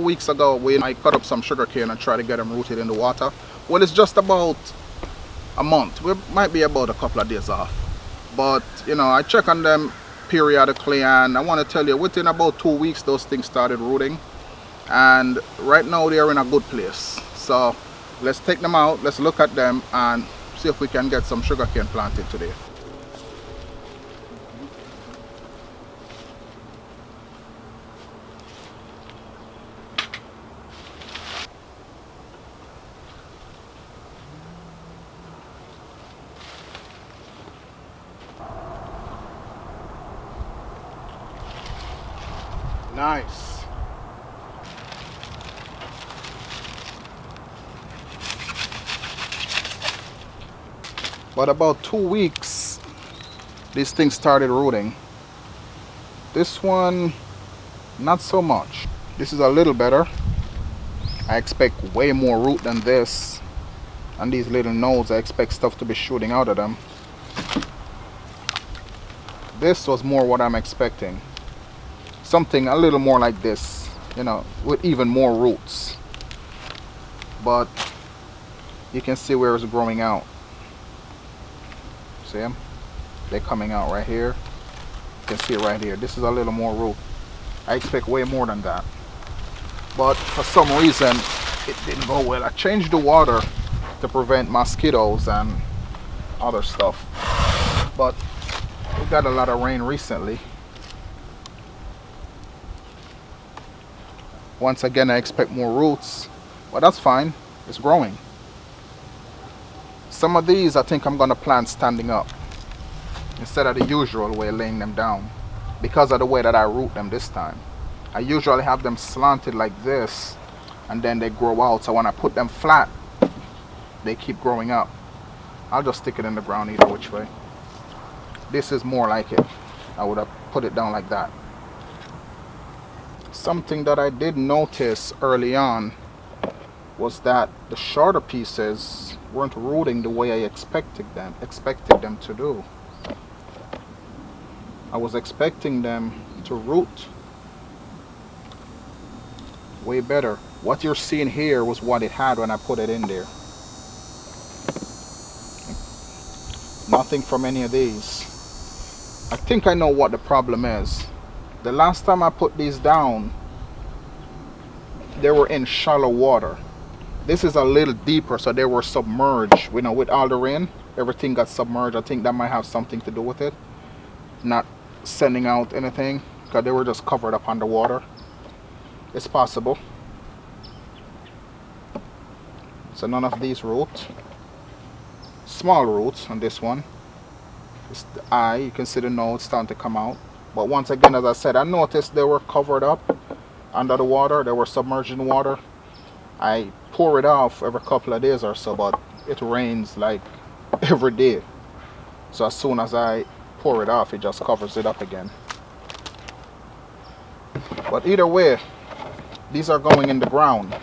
of weeks ago when I cut up some sugarcane and try to get them rooted in the water. Well, it's just about a month. We might be about a couple of days off. But, you know, I check on them periodically, and I want to tell you, within about 2 weeks, those things started rooting. And right now, they are in a good place. So let's take them out, let's look at them, and see if we can get some sugarcane planted today. Nice. But about 2 weeks, these things started rooting. This one, not so much. This is a little better. I expect way more root than this. And these little nodes, I expect stuff to be shooting out of them. This was more what I'm expecting. Something a little more like this, you know, with even more roots. But you can see where it's growing out. See them? They're coming out right here. You can see it right here. This is a little more root. I expect way more than that. But for some reason, it didn't go well. I changed the water to prevent mosquitoes and other stuff. But we got a lot of rain recently. Once again, I expect more roots, but that's fine. It's growing. Some of these I think I'm gonna plant standing up instead of the usual way, laying them down, because of the way that I root them this time. I usually have them slanted like this, and then they grow out. So when I put them flat, they keep growing up. I'll just stick it in the ground either which way. This is more like it. I would have put it down like that. Something that I did notice early on was that the shorter pieces weren't rooting the way I expected them to do. I was expecting them to root way better. What you're seeing here was what it had when I put it in there. Nothing from any of these. I think I know what the problem is. The last time I put these down, they were in shallow water. This is a little deeper, so they were submerged. You know, with all the rain, everything got submerged. I think that might have something to do with it. Not sending out anything, because they were just covered up underwater. It's possible. So none of these root. Small roots on this one. It's the eye. You can see the nodes starting to come out. But once again, as I said, I noticed they were covered up under the water. They were submerged in water. I pour it off every couple of days or so, but it rains like every day. So as soon as I pour it off, it just covers it up again. But either way, these are going in the ground.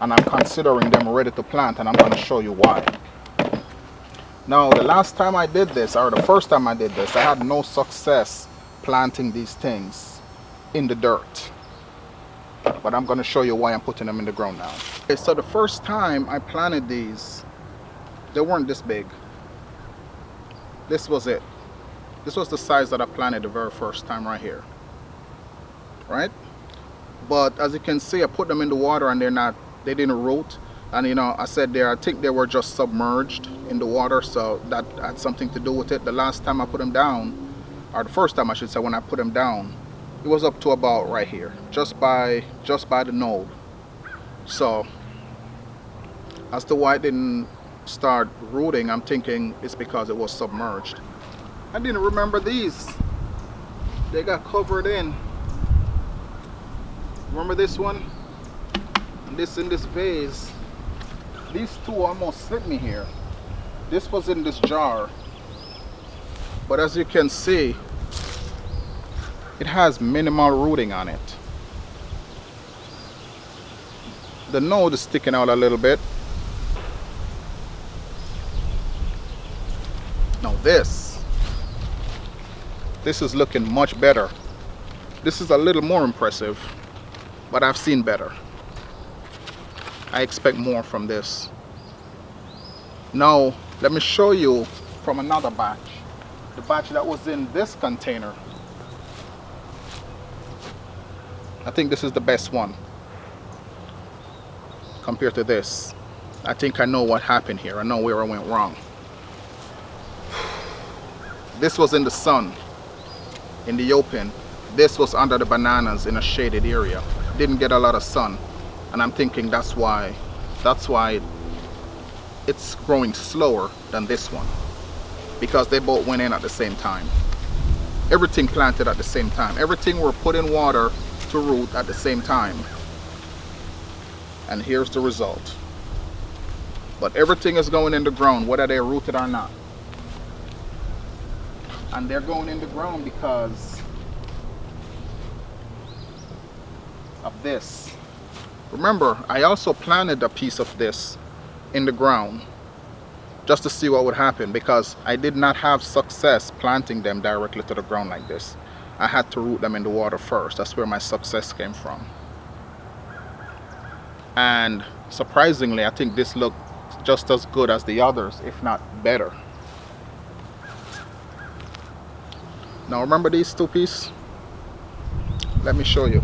And I'm considering them ready to plant, and I'm going to show you why. Now, the last time I did this, or the first time I did this, I had no success planting these things in the dirt. But I'm going to show you why I'm putting them in the ground now. Okay, so the first time I planted these, they weren't this big. This was it. This was the size that I planted the very first time right here. Right? But as you can see, I put them in the water and they didn't root. And you know, I said there, I think they were just submerged in the water, so that had something to do with it. The last time I put them down, or the first time I should say, when I put them down, it was up to about right here, just by the node. So as to why it didn't start rooting, I'm thinking it's because it was submerged. I didn't remember these. They got covered in. Remember this one? And this in this vase. These two almost slipped me here. This was in this jar. But as you can see, it has minimal rooting on it. The node is sticking out a little bit. Now this is looking much better. This is a little more impressive. but I've seen better. I expect more from this. Now let me show you from another batch, the batch that was in this container. I think this is the best one compared to this. I think I know what happened here. I know where I went wrong. This was in the sun, in the open. This was under the bananas in a shaded area. Didn't get a lot of sun, and I'm thinking that's why it's growing slower than this one, because they both went in at the same time. Everything planted at the same time. Everything were put in water to root at the same time, and here's the result. But everything is going in the ground, whether they're rooted or not. And they're going in the ground because of this. Remember, I also planted a piece of this in the ground just to see what would happen, because I did not have success planting them directly to the ground like this. I had to root them in the water first. That's where my success came from. And surprisingly, I think this looked just as good as the others, if not better. Now remember these two pieces? Let me show you.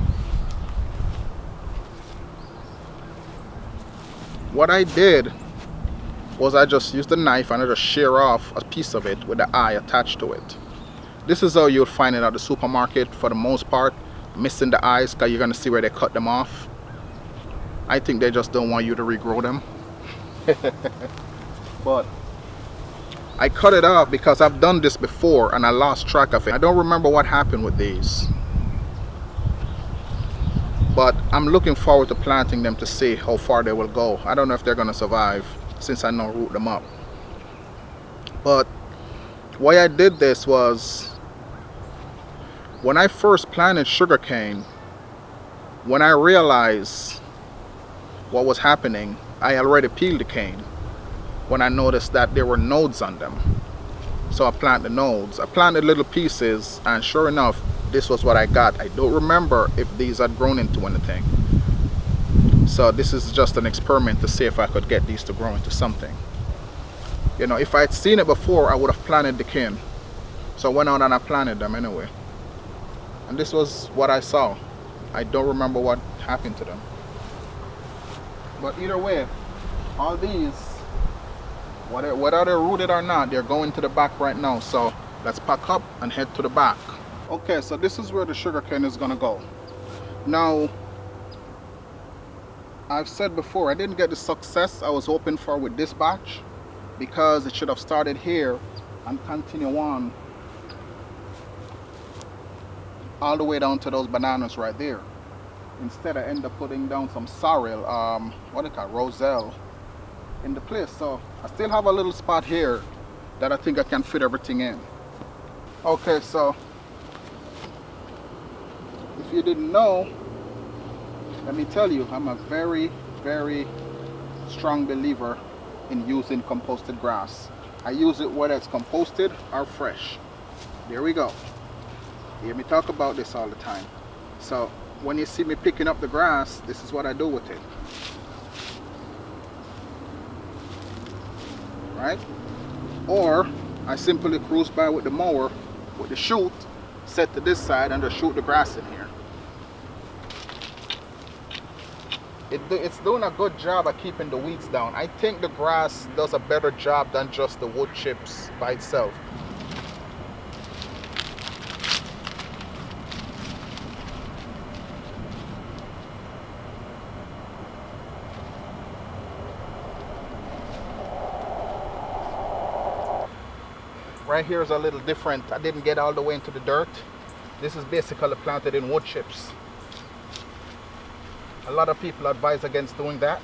What I did was I just used the knife and I just shear off a piece of it with the eye attached to it. This is how you'll find it at the supermarket for the most part, missing the eyes, because you're going to see where they cut them off. I think they just don't want you to regrow them. But I cut it off because I've done this before and I lost track of it. I don't remember what happened with these, but I'm looking forward to planting them to see how far they will go. I don't know if they're going to survive, since I know root them up. But why I did this was, when I first planted sugarcane, when I realized what was happening, I already peeled the cane when I noticed that there were nodes on them. So I planted the nodes. I planted little pieces, and sure enough, this was what I got. I don't remember if these had grown into anything. So this is just an experiment to see if I could get these to grow into something. You know, if I had seen it before, I would have planted the cane. So I went out and I planted them anyway. And this was what I saw. I don't remember what happened to them. But either way, all these, whether they're rooted or not, they're going to the back right now. So let's pack up and head to the back. Okay, so this is where the sugarcane is gonna go. Now, I've said before, I didn't get the success I was hoping for with this batch, because it should have started here and continue on all the way down to those bananas right there. Instead, I end up putting down some sorrel, what do you call it, roselle, in the place. So I still have a little spot here that I think I can fit everything in. Okay, so if you didn't know, let me tell you, I'm a very, very strong believer in using composted grass. I use it whether it's composted or fresh. There we go. You hear me talk about this all the time. So when you see me picking up the grass, this is what I do with it. Right? Or I simply cruise by with the mower, with the chute, set to this side and just shoot the grass in here. It's doing a good job at keeping the weeds down. I think the grass does a better job than just the wood chips by itself. Right here is a little different. I didn't get all the way into the dirt. This is basically planted in wood chips. A lot of people advise against doing that.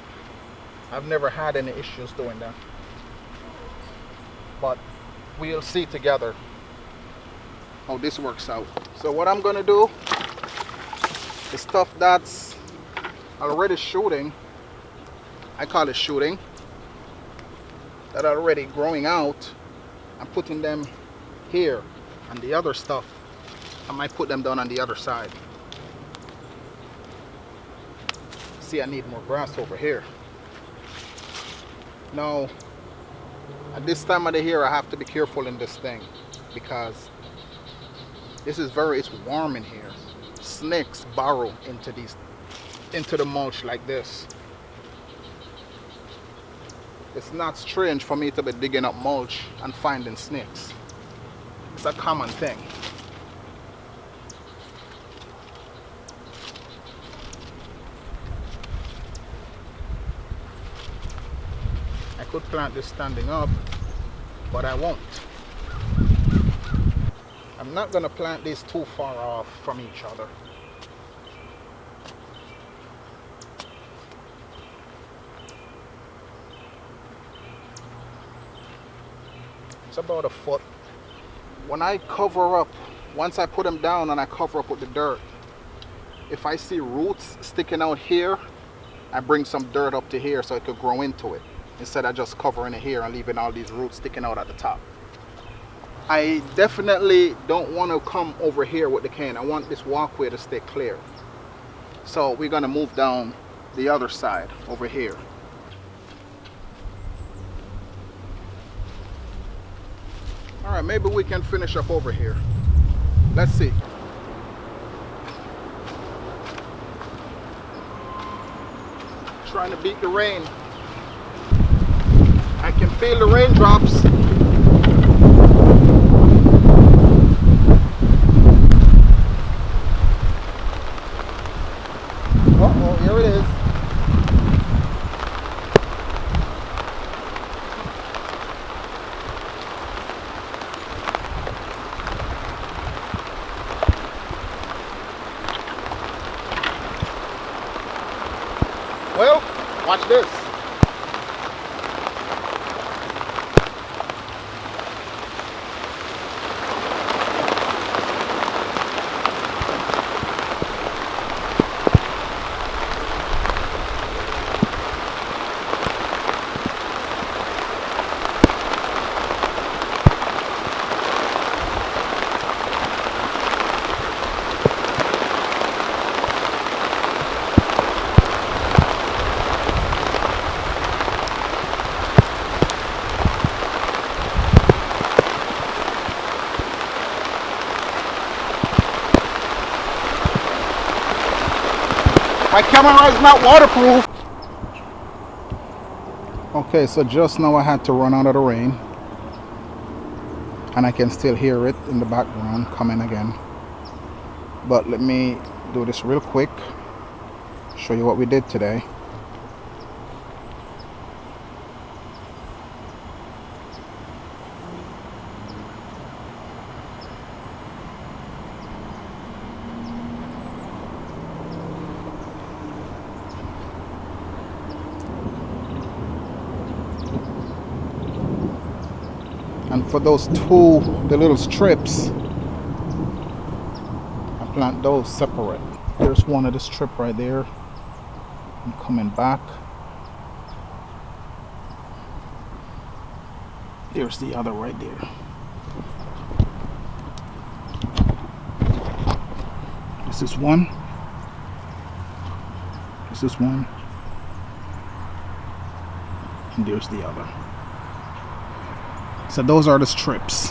I've never had any issues doing that. But we'll see together how this works out. So what I'm gonna do, the stuff that's already shooting, I call it shooting, that are already growing out, I'm putting them here, and the other stuff, I might put them down on the other side. see I need more grass over here. Now, at this time of the year, I have to be careful in this thing because it's warm in here. Snakes burrow into the mulch like this. It's not strange for me to be digging up mulch and finding snakes. It's a common thing. I could plant this standing up, but I won't. I'm not going to plant these too far off from each other. It's about a foot. When I cover up, once I put them down and I cover up with the dirt, if I see roots sticking out here, I bring some dirt up to here so it could grow into it, instead of just covering it here and leaving all these roots sticking out at the top. I definitely don't want to come over here with the cane. I want this walkway to stay clear. So we're going to move down the other side over here. All right, maybe we can finish up over here. Let's see. Trying to beat the rain. I can feel the raindrops. Uh-oh, here it is. Well, watch this. My camera is not waterproof. Okay, so just now I had to run out of the rain, and I can still hear it in the background coming again. But let me do this real quick, show you what we did today. And for those the little strips, I plant those separate. There's one of the strip right there. I'm coming back. There's the other right there. This is one. This is one. And there's the other. So those are the strips.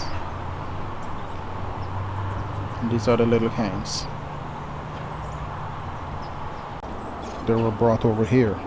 And these are the little canes. They were brought over here.